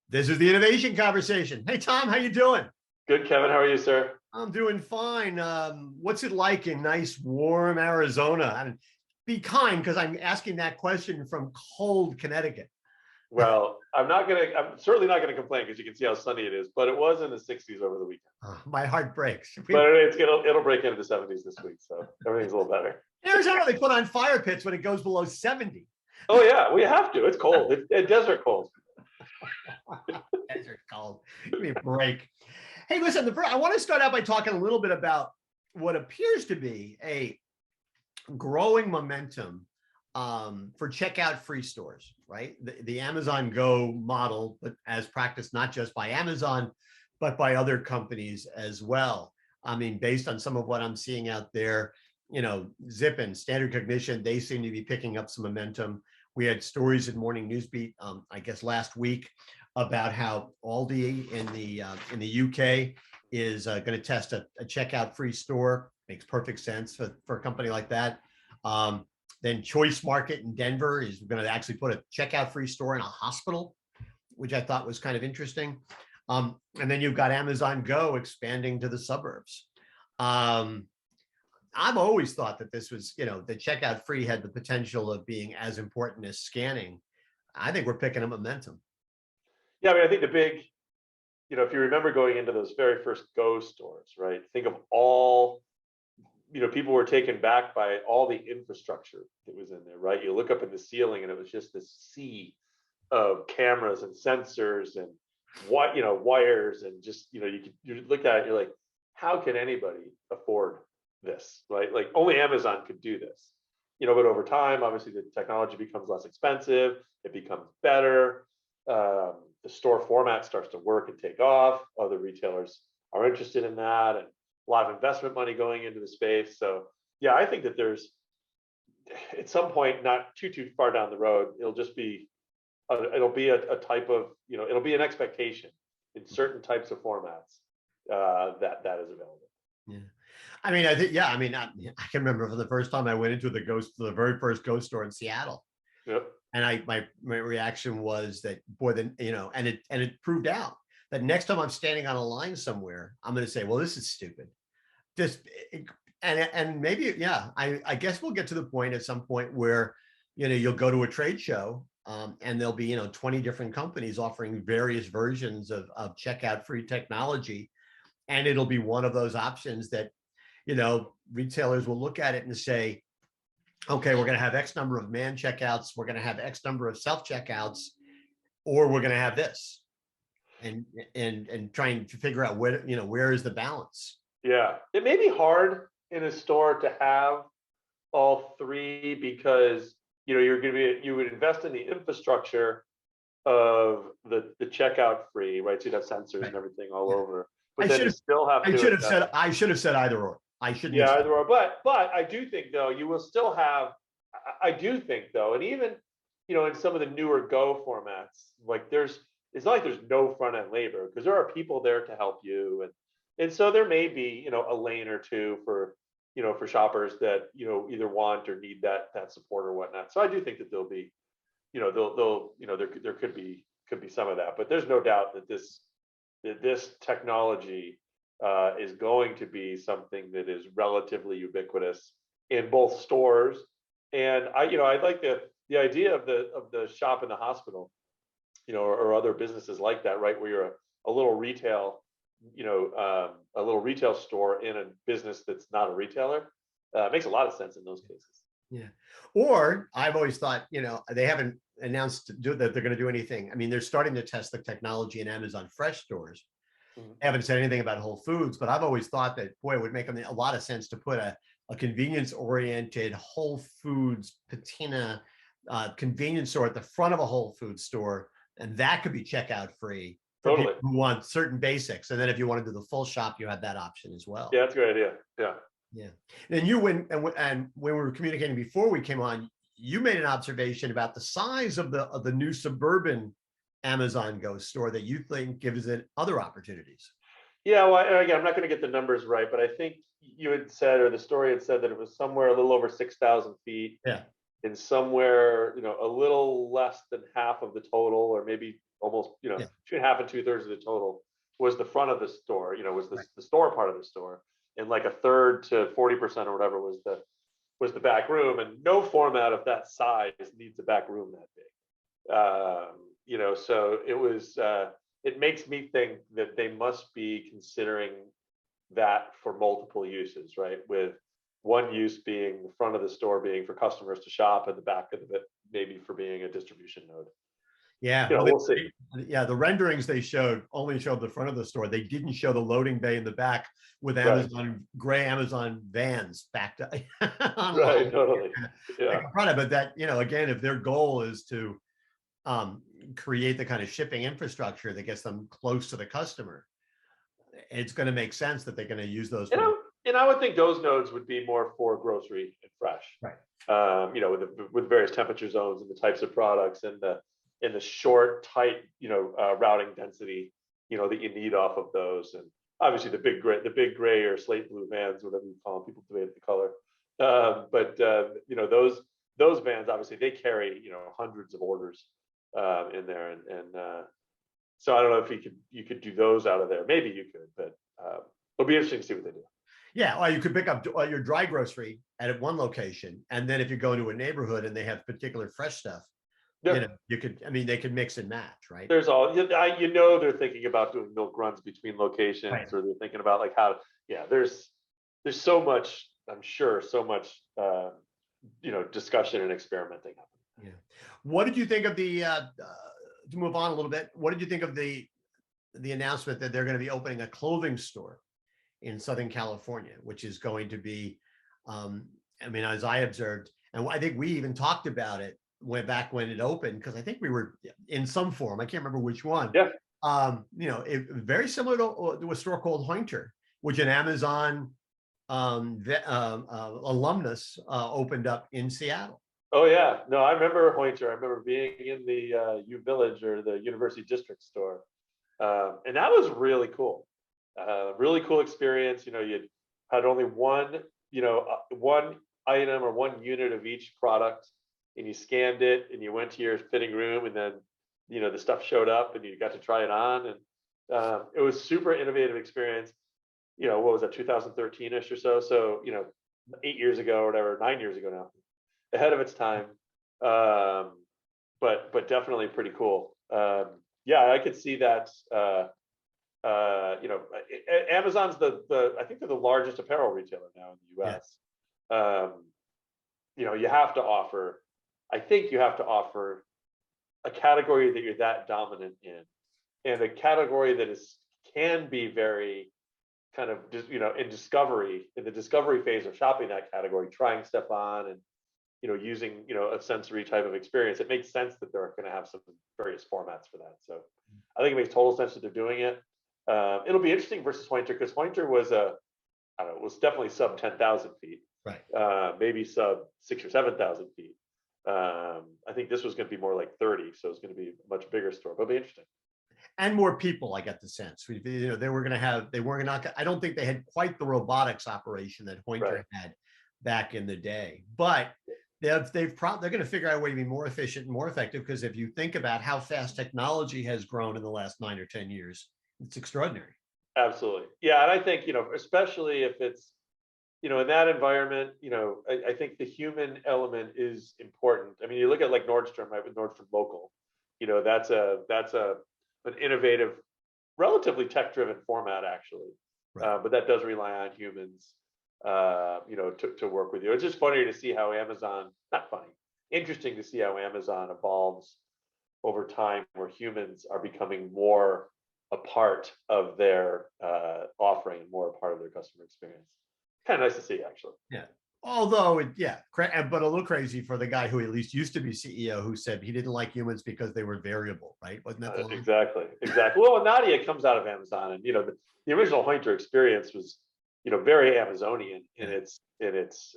This is the innovation conversation. Hey, Tom, how you doing? Good, Kevin. How are you, sir? I'm doing fine. What's it like in nice, warm Arizona? And be kind, because I'm asking that question from cold Connecticut. Well, I'm certainly not gonna complain because you can see how sunny it is, but it was in the 60s over the weekend. My heart breaks. But it'll break into the 70s this week, so everything's a little better. In Arizona, they put on fire pits when it goes below 70. Oh yeah, we have to. It's cold. It's desert cold. Desert cold. Give me a break. Hey, listen, I want to start out by talking a little bit about what appears to be a growing momentum for checkout free stores, right? The Amazon Go model, but as practiced not just by Amazon, but by other companies as well. I mean, based on some of what I'm seeing out there, Zip and Standard Cognition, they seem to be picking up some momentum. We had stories in Morning Newsbeat, I guess last week, about how Aldi in the UK is going to test a checkout free store. Makes perfect sense for a company like that. Then Choice Market in Denver is going to actually put a checkout free store in a hospital, which I thought was kind of interesting. And then you've got Amazon Go expanding to the suburbs. I've always thought that this was, the checkout free had the potential of being as important as scanning. I think we're picking up momentum. Yeah, I mean, I think the big, if you remember going into those very first Go stores, right? Think of all, people were taken back by all the infrastructure that was in there, right? You look up in the ceiling and it was just this sea of cameras and sensors and what, wires and just, you look at it, you're like, how can anybody afford this, right? Like only Amazon could do this, but over time, obviously the technology becomes less expensive, it becomes better. The store format starts to work and take off. Other retailers are interested in that, and a lot of investment money going into the space. So yeah, I think that there's at some point, not too far down the road, it'll just be it'll be a type of, it'll be an expectation in certain types of formats that is available. Yeah. I mean, I can remember for the first time I went into the very first Ghost store in Seattle. Yep. And my reaction was that, boy, and it proved out that next time I'm standing on a line somewhere, I'm going to say, well, this is stupid. And maybe, yeah, I guess we'll get to the point at some point where, you'll go to a trade show and there'll be, 20 different companies offering various versions of checkout free technology. And it'll be one of those options that, retailers will look at it and say, okay, we're going to have X number of man checkouts, we're going to have X number of self checkouts, or we're going to have this, and trying to figure out where is the balance. Yeah, it may be hard in a store to have all three because you would invest in the infrastructure of the checkout free, right? So you'd have sensors and everything all over. But then you still have to. I should have said either or. I shouldn't. Yeah, either or. But I do think though you will still have. I do think though, and even in some of the newer Go formats, like it's not like there's no front end labor because there are people there to help you, and so there may be a lane or two for for shoppers that either want or need that support or whatnot. So I do think that there'll be there could be some of that, but there's no doubt that this technology is going to be something that is relatively ubiquitous in both stores. And I like the idea of the shop in the hospital, or other businesses like that, right? Where you're a little retail, a little retail store in a business that's not a retailer. It makes a lot of sense in those cases. Yeah. Or I've always thought, they haven't announced that they're going to do anything. I mean, they're starting to test the technology in Amazon Fresh stores. Mm-hmm. They haven't said anything about Whole Foods, but I've always thought that, boy, it would make a lot of sense to put a convenience-oriented Whole Foods patina convenience store at the front of a Whole Foods store, and that could be checkout free for people who want certain basics. And then if you want to do the full shop, you have that option as well. Yeah, that's a great idea. Yeah. Yeah. And when we were communicating before we came on, you made an observation about the size of the new suburban Amazon Go store that you think gives it other opportunities. Yeah, well, and again, I'm not going to get the numbers right, but I think you had said, or the story had said, that it was somewhere a little over 6,000 feet. Yeah. And somewhere, a little less than half of the total, or maybe almost, Yeah. between half and 2/3 of the total was the front of the store, was Right. the store part of the store, and like a third to 40% or whatever was the back room, and no format of that size needs a back room that big. So it was. It makes me think that they must be considering that for multiple uses, right? With one use being the front of the store being for customers to shop, and the back of it maybe for being a distribution node. Yeah. Well, We'll see. yeah, the renderings they showed only showed the front of the store. They didn't show the loading bay in the back with Right. gray Amazon vans backed up Right. online. Totally. Like Yeah. in front of it, that, again, if their goal is to create the kind of shipping infrastructure that gets them close to the customer, it's going to make sense that they're going to use those. And I would think those nodes would be more for grocery and fresh. Right. With various temperature zones and the types of products and the short, tight, routing density, that you need off of those. And obviously the big gray or slate blue vans, whatever you call them, people debate the color. Those vans, obviously they carry, hundreds of orders in there. So I don't know if you could do those out of there. Maybe you could, but it'll be interesting to see what they do. Yeah, or you could pick up your dry grocery at one location, and then if you go into a neighborhood and they have particular fresh stuff, you could. I mean, they could mix and match, right? There's they're thinking about doing milk runs between locations, Right. or they're thinking about like how. Yeah, there's so much. I'm sure so much. Discussion and experimenting happening. Yeah. What did you think of the? To move on a little bit, what did you think of the announcement that they're going to be opening a clothing store in Southern California, which is going to be, as I observed, and I think we even talked about it back when it opened, because I think we were in some form, I can't remember which one. Yeah. Very similar to a store called Hointer, which an Amazon alumnus opened up in Seattle. Oh yeah, no, I remember Hointer. I remember being in the U Village or the University District store, and that was really cool. Really cool experience. You had only one item or one unit of each product, and you scanned it, and you went to your fitting room, and then the stuff showed up, and you got to try it on, and it was super innovative experience. What was that, 2013ish or so? So 8 years ago or whatever, 9 years ago now. Ahead of its time, but definitely pretty cool. Yeah, I could see that. Amazon's I think they're the largest apparel retailer now in the U.S. You have to offer. I think you have to offer a category that you're that dominant in, and a category that can be very kind of in the discovery phase of shopping that category, trying stuff on and using a sensory type of experience. It makes sense that they're going to have some various formats for that. So I think it makes total sense that they're doing it. It'll be interesting versus Hointer, because Hointer was was definitely sub 10,000 feet, right? Maybe sub 6,000 or 7,000 feet. I think this was going to be more like 30, so it's going to be a much bigger store, but it'll be interesting. And more people, I get the sense. They were going to have. They weren't not. I don't think they had quite the robotics operation that Hointer had back in the day, but they're going to figure out a way to be more efficient and more effective, because if you think about how fast technology has grown in the last 9 or 10 years, it's extraordinary. Absolutely. Yeah. And I think, especially if it's, in that environment, I think the human element is important. I mean, you look at like Nordstrom, right, with Nordstrom Local, that's an innovative, relatively tech-driven format, actually. Right. But that does rely on humans, to work with you. It's just funny to see how interesting to see how Amazon evolves over time, where humans are becoming more a part of their offering, more a part of their customer experience. Kind of nice to see, actually. Yeah. Although, but a little crazy for the guy who at least used to be CEO, who said he didn't like humans because they were variable, right? Wasn't that the line? Exactly. Well, Nadia comes out of Amazon, and the original Hointer experience was, very Amazonian in its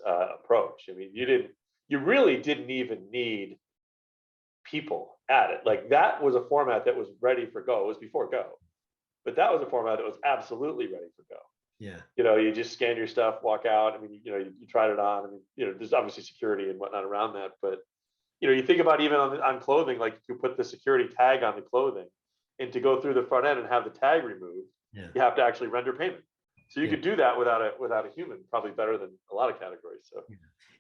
approach. I mean, you really didn't even need people at it. Like, that was a format that was ready for Go. It was before Go, but that was a format that was absolutely ready for Go. Yeah. You just scan your stuff, walk out. I mean, you tried it on. I mean, there's obviously security and whatnot around that, but you think about even on clothing, like you put the security tag on the clothing, and to go through the front end and have the tag removed, Yeah. you have to actually render payment. So you Yeah. could do that without a human, probably better than a lot of categories. So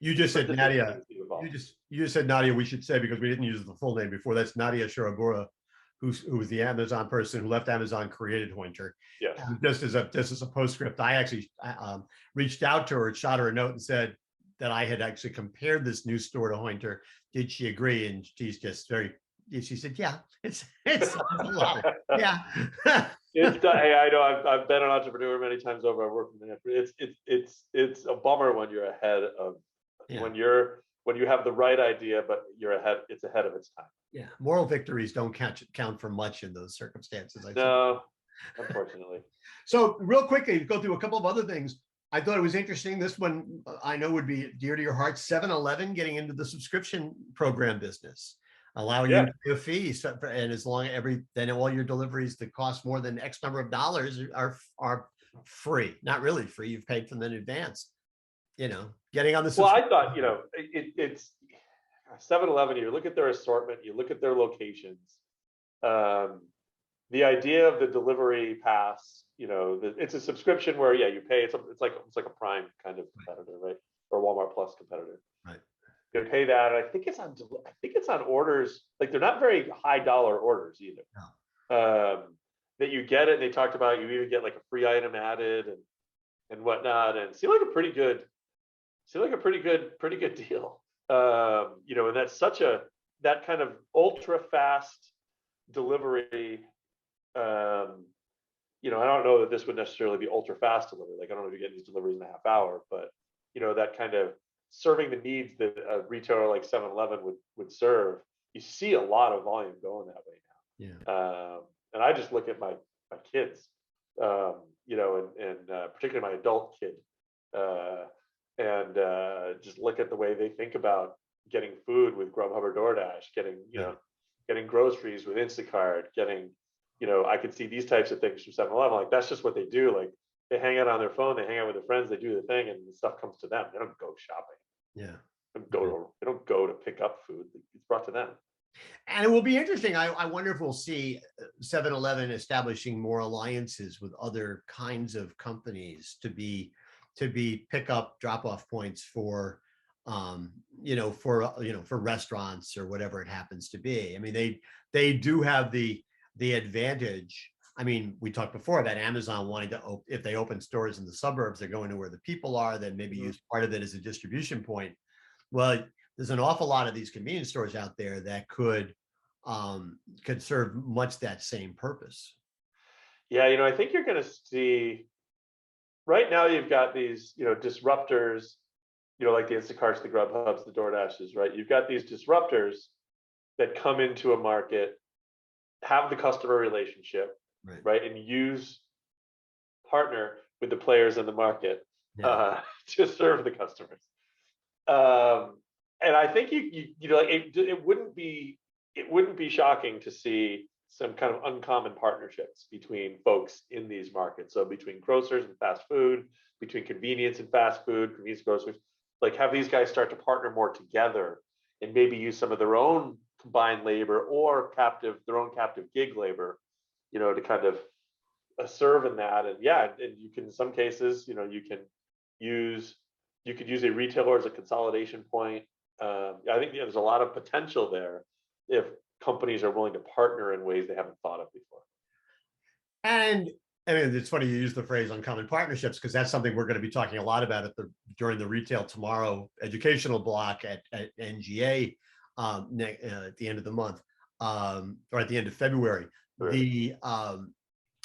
You just said Nadia. things evolve. You just said Nadia. We should say, because we didn't use the full name before. That's Nadia Shirabura, who's the Amazon person who left Amazon, created Hointer. Yes. Just as a postscript, I actually reached out to her, shot her a note, and said that I had actually compared this new store to Hointer. Did she agree? And she's just very. She said, "Yeah, it's a lot. Yeah." Hey, I know I've been an entrepreneur many times over. I've worked in it's a bummer when you're ahead of Yeah. when you have the right idea, but it's ahead of its time. Yeah, moral victories don't count for much in those circumstances. No, unfortunately. So real quickly, go through a couple of other things. I thought it was interesting. This one I know would be dear to your heart. 7-Eleven getting into the subscription program business, allowing you to pay a fee, and as long then all your deliveries that cost more than X number of dollars are free. Not really free. You've paid for them in advance. Getting on the. Well, I thought it's 7-Eleven. You look at their assortment. You look at their locations. The idea of the delivery pass, it's a subscription where you pay. It's like a Prime kind of competitor, right? Or Walmart Plus competitor. Right. You pay that. And I think it's on orders. Like they're not very high dollar orders either. No. That you get it. And they talked about you even get like a free item added and whatnot, and seemed like a pretty good deal. And that's that kind of ultra fast delivery. I don't know that this would necessarily be ultra fast delivery. Like I don't know if you get these deliveries in a half hour, but that kind of serving the needs that a retailer like 7-Eleven would serve. You see a lot of volume going that way now. Yeah. And I just look at my kids, and particularly my adult kid, and just look at the way they think about getting food with Grubhub or DoorDash, getting groceries with Instacart, I could see these types of things from 7-Eleven. Like that's just what they do. Like they hang out on their phone, they hang out with their friends, they do the thing, and the stuff comes to them. They don't go shopping. Yeah. They don't go to pick up food. It's brought to them. And it will be interesting. I wonder if we'll see 7-Eleven establishing more alliances with other kinds of companies to be pickup drop-off points for restaurants or whatever it happens to be. I mean, they do have the advantage. I mean, we talked before about Amazon wanting to if they open stores in the suburbs, they're going to where the people are, then maybe use part of it as a distribution point. Well, there's an awful lot of these convenience stores out there that could serve much that same purpose. Yeah, I think you're going to see right now. You've got these, disruptors, like the Instacarts, the Grubhubs, the DoorDashes, right? You've got these disruptors that come into a market, have the customer relationship, right, and partner with the players in the market to serve the customers. And I think it wouldn't be shocking to see some kind of uncommon partnerships between folks in these markets. So between grocers and fast food, between convenience and fast food, convenience grocers, like have these guys start to partner more together and maybe use some of their own combined labor or their own captive gig labor, to kind of serve in that. And you can, in some cases, you could use a retailer as a consolidation point. I think there's a lot of potential there if companies are willing to partner in ways they haven't thought of before. And I mean, it's funny you use the phrase uncommon partnerships, because that's something we're going to be talking a lot about during the Retail Tomorrow educational block at NGA at the end of the month, or at the end of February. Right.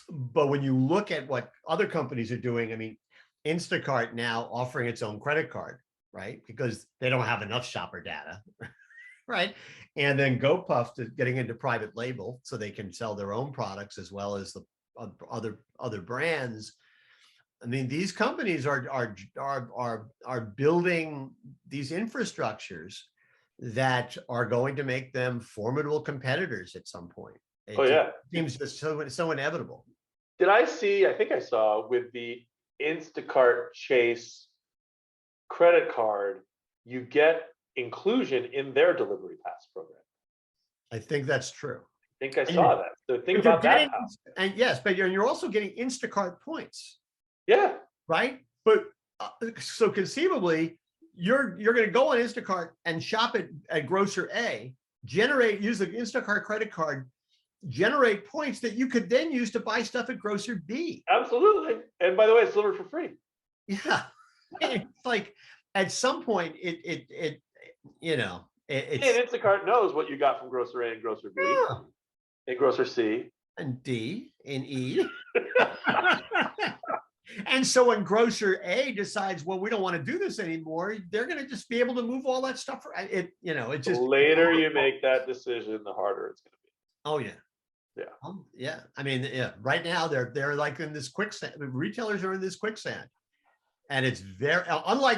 But when you look at what other companies are doing, I mean, Instacart now offering its own credit card, right? Because they don't have enough shopper data, right? And then GoPuff to getting into private label so they can sell their own products as well as the other brands. I mean, these companies are building these infrastructures that are going to make them formidable competitors at some point. It seems just so inevitable. I think I saw with the Instacart Chase credit card, you get inclusion in their delivery pass program. I think that's true. I think I And saw that. So think but you're about that. getting, and yes, but you're also getting Instacart points, Yeah, right? But so conceivably, you're going to go on Instacart and shop at grocer A, use the Instacart credit card, generate points that you could then use to buy stuff at grocer B. absolutely. And by the way, it's delivered for free. Yeah, it's like at some point it's And Instacart knows what you got from grocer A and grocer B yeah, and grocer C. and D and E. And so when grocer A decides, well, we don't want to do this anymore, they're going to just be able to move all that stuff. It The just later you make that decision, the harder it's going to be. Oh yeah. Yeah. Yeah. I mean, yeah. Right now they're like in this quicksand. Retailers are in this quicksand, and it's very unlike.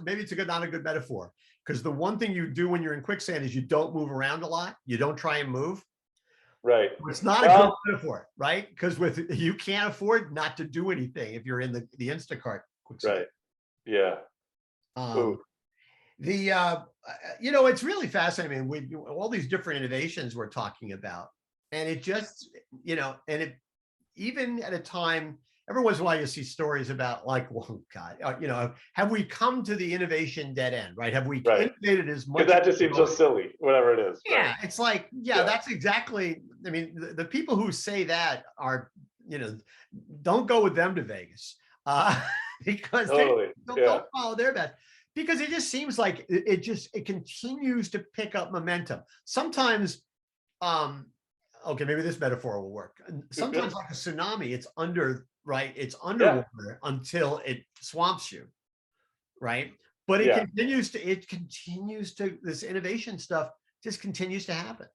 Maybe it's not a good metaphor, because the one thing you do when you're in quicksand is you don't move around a lot. You don't try and move. Right. It's not a good metaphor, right? Because you can't afford not to do anything if you're in the Instacart quicksand. Right. Yeah. It's really fascinating. We all these different innovations we're talking about, and it just, even at a time, every once in a while you see stories about like, well, God, have we come to the innovation dead end, right? Have we innovated as much? Because that just seems so silly, whatever it is. Yeah, right? It's like, that's exactly. I mean, the people who say that are, don't go with them to Vegas, because don't follow their best. Because it just seems like it continues to pick up momentum. Sometimes, okay, maybe this metaphor will work. Sometimes like a tsunami, it's underwater until it swamps you, right? But it continues to, this innovation stuff just continues to happen.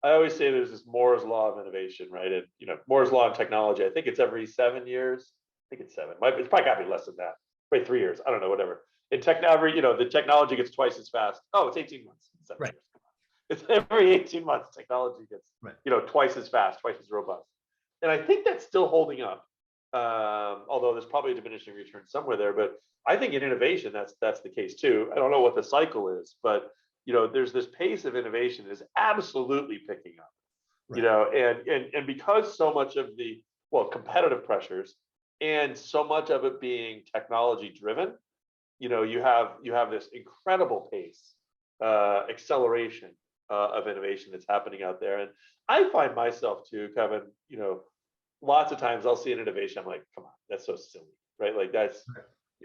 I always say there's this Moore's law of innovation, right? And Moore's law of technology, I think it's every 7 years. I think it's 7. It's probably got to be less than that. Wait, 3 years. I don't know, whatever. In the technology gets twice as fast. Oh, it's 18 months. 7 years. It's every 18 months, technology gets, twice as fast, twice as robust. And I think that's still holding up. Although there's probably a diminishing return somewhere there, but I think in innovation, that's the case too. I don't know what the cycle is, but there's this pace of innovation is absolutely picking up. And because so much of the competitive pressures and so much of it being technology driven, you have this incredible pace, acceleration of innovation that's happening out there. And I find myself too, Kevin, lots of times I'll see an innovation, I'm like, come on, that's so silly, right? Like that's,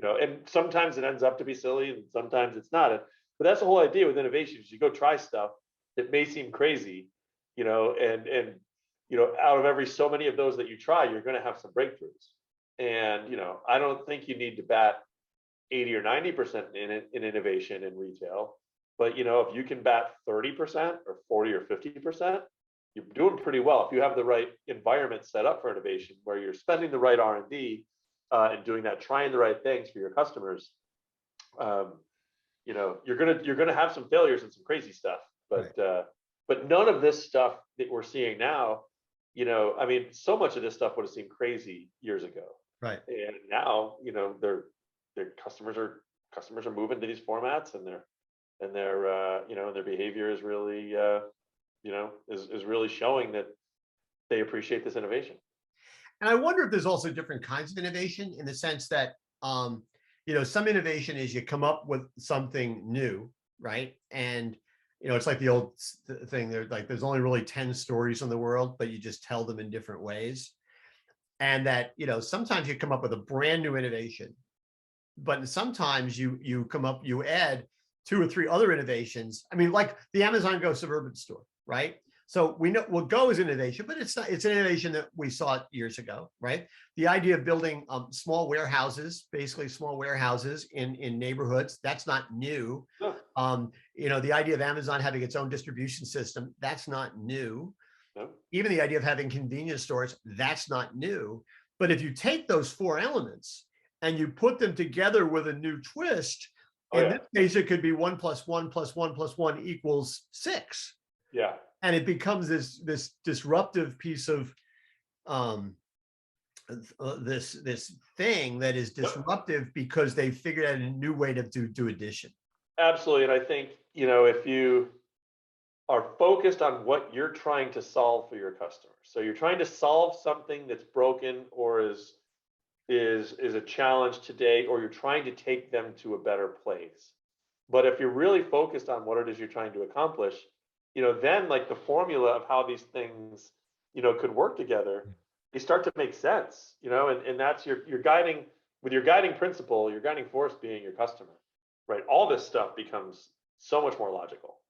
and sometimes it ends up to be silly and sometimes it's not. But that's the whole idea with innovation is you go try stuff that may seem crazy, and out of every so many of those that you try, you're going to have some breakthroughs. And, I don't think you need to bat 80 or 90% in innovation in retail. But, if you can bat 30% or 40 or 50%, you're doing pretty well. If you have the right environment set up for innovation, where you're spending the right R&D and doing that, trying the right things for your customers, you're gonna have some failures and some crazy stuff. But none of this stuff that we're seeing now, I mean, so much of this stuff would have seemed crazy years ago. Right. And now, their customers are moving to these formats, and their behavior is really is really showing that they appreciate this innovation. And I wonder if there's also different kinds of innovation, in the sense that some innovation is you come up with something new, right? And it's like the old thing, there's only really 10 stories in the world, but you just tell them in different ways. And that sometimes you come up with a brand new innovation, but sometimes you add 2 or 3 other innovations. I mean, like the Amazon Go suburban store, right? So we know Go is innovation, but it's not. It's an innovation that we saw years ago, right? The idea of building small warehouses, basically small warehouses in neighborhoods, that's not new. No. The idea of Amazon having its own distribution system, that's not new. No. Even the idea of having convenience stores, that's not new. But if you take those 4 elements and you put them together with a new twist, in this case, it could be 1 + 1 + 1 + 1 = 6. Yeah. And it becomes this disruptive piece of this thing that is disruptive because they figured out a new way to do addition. Absolutely. And I think, if you are focused on what you're trying to solve for your customer. So you're trying to solve something that's broken or is a challenge today, or you're trying to take them to a better place. But if you're really focused on what it is you're trying to accomplish, then like the formula of how these things, could work together, they start to make sense, and that's your guiding with your guiding principle, your guiding force being your customer, right? All this stuff becomes so much more logical.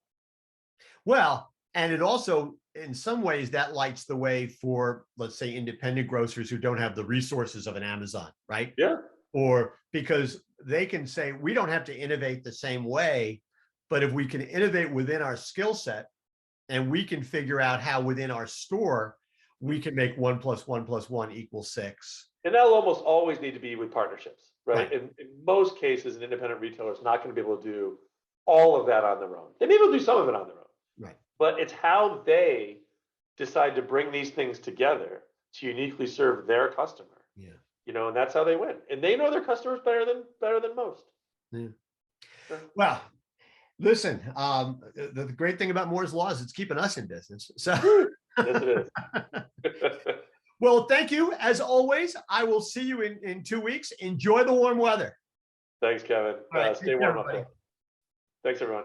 Well, and it also, in some ways, that lights the way for, let's say, independent grocers who don't have the resources of an Amazon, right? Yeah. Or because they can say, we don't have to innovate the same way, but if we can innovate within our skill set and we can figure out how within our store, we can make 1 + 1 = 1 = 6. And that'll almost always need to be with partnerships, right? Right. In most cases, an independent retailer is not going to be able to do all of that on their own. They may be able to do some of it on their own, Right. but it's how they decide to bring these things together to uniquely serve their customer. Yeah. And that's how they win. And they know their customers better than most. Yeah. Sure. Well, listen, the great thing about Moore's Law is it's keeping us in business. So, Yes, it is. well, thank you. As always, I will see you in 2 weeks. Enjoy the warm weather. Thanks, Kevin. All right, Stay take care, warm up everybody. there. Thanks, everyone.